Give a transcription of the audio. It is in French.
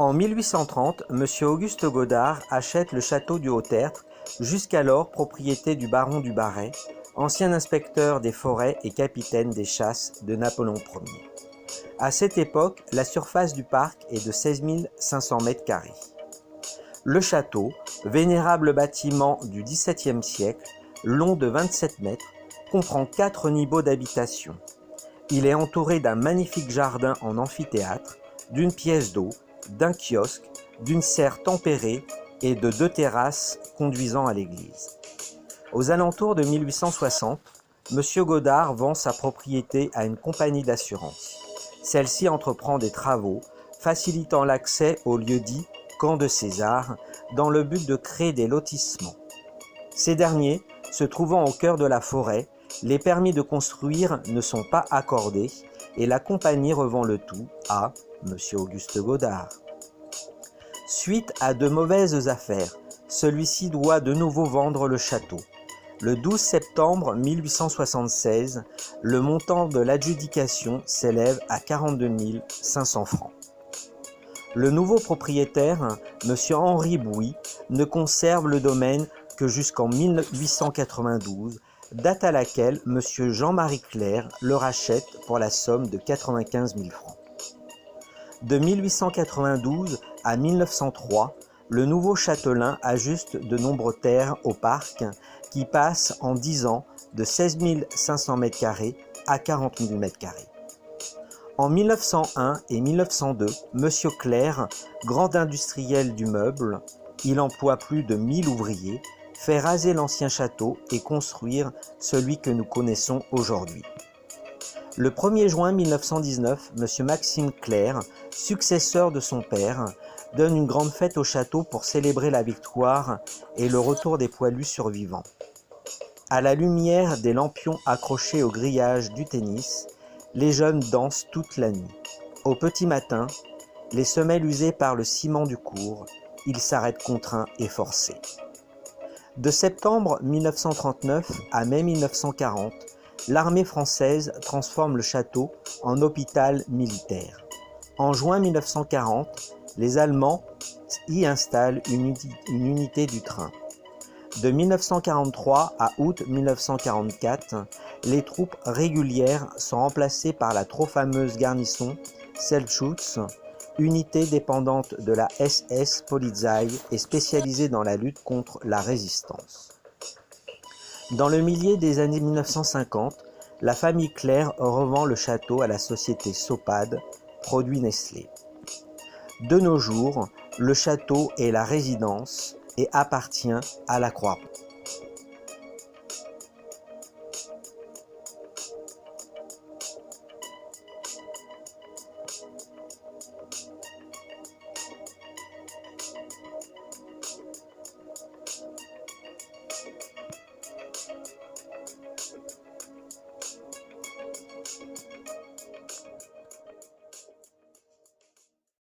En 1830, M. Auguste Godard achète le château du Haut-Tertre, jusqu'alors propriété du baron du Barret, ancien inspecteur des forêts et capitaine des chasses de Napoléon Ier. À cette époque, la surface du parc est de 16 500 m². Le château, vénérable bâtiment du XVIIe siècle, long de 27 mètres, comprend 4 niveaux d'habitation. Il est entouré d'un magnifique jardin en amphithéâtre, d'une pièce d'eau, d'un kiosque, d'une serre tempérée et de 2 terrasses conduisant à l'église. Aux alentours de 1860, M. Godard vend sa propriété à une compagnie d'assurance. Celle-ci entreprend des travaux, facilitant l'accès au lieu-dit Camp de César, dans le but de créer des lotissements. Ces derniers, se trouvant au cœur de la forêt, les permis de construire ne sont pas accordés et la compagnie revend le tout à M. Auguste Godard. Suite à de mauvaises affaires, celui-ci doit de nouveau vendre le château. Le 12 septembre 1876, le montant de l'adjudication s'élève à 42 500 francs. Le nouveau propriétaire, M. Henri Bouy, ne conserve le domaine que jusqu'en 1892, date à laquelle M. Jean-Marie Clerc le rachète pour la somme de 95 000 francs. De 1892 à 1903, le nouveau châtelain ajuste de nombreux terres au parc qui passent en 10 ans de 16 500 m² à 40 000 m². En 1901 et 1902, M. Clerc, grand industriel du meuble, il emploie plus de 1000 ouvriers, fait raser l'ancien château et construire celui que nous connaissons aujourd'hui. Le 1er juin 1919, M. Maxime Clerc, successeur de son père, donne une grande fête au château pour célébrer la victoire et le retour des poilus survivants. À la lumière des lampions accrochés au grillage du tennis, les jeunes dansent toute la nuit. Au petit matin, les semelles usées par le ciment du cours, ils s'arrêtent contraints et forcés. De septembre 1939 à mai 1940, l'armée française transforme le château en hôpital militaire. En juin 1940, les Allemands y installent une unité du train. De 1943 à août 1944, les troupes régulières sont remplacées par la trop fameuse garnison Selbstschutz, unité dépendante de la SS Polizei et spécialisée dans la lutte contre la résistance. Dans le milieu des années 1950, la famille Clerc revend le château à la société Sopade, produit Nestlé. De nos jours, le château est la résidence et appartient à la Croix-Rouge.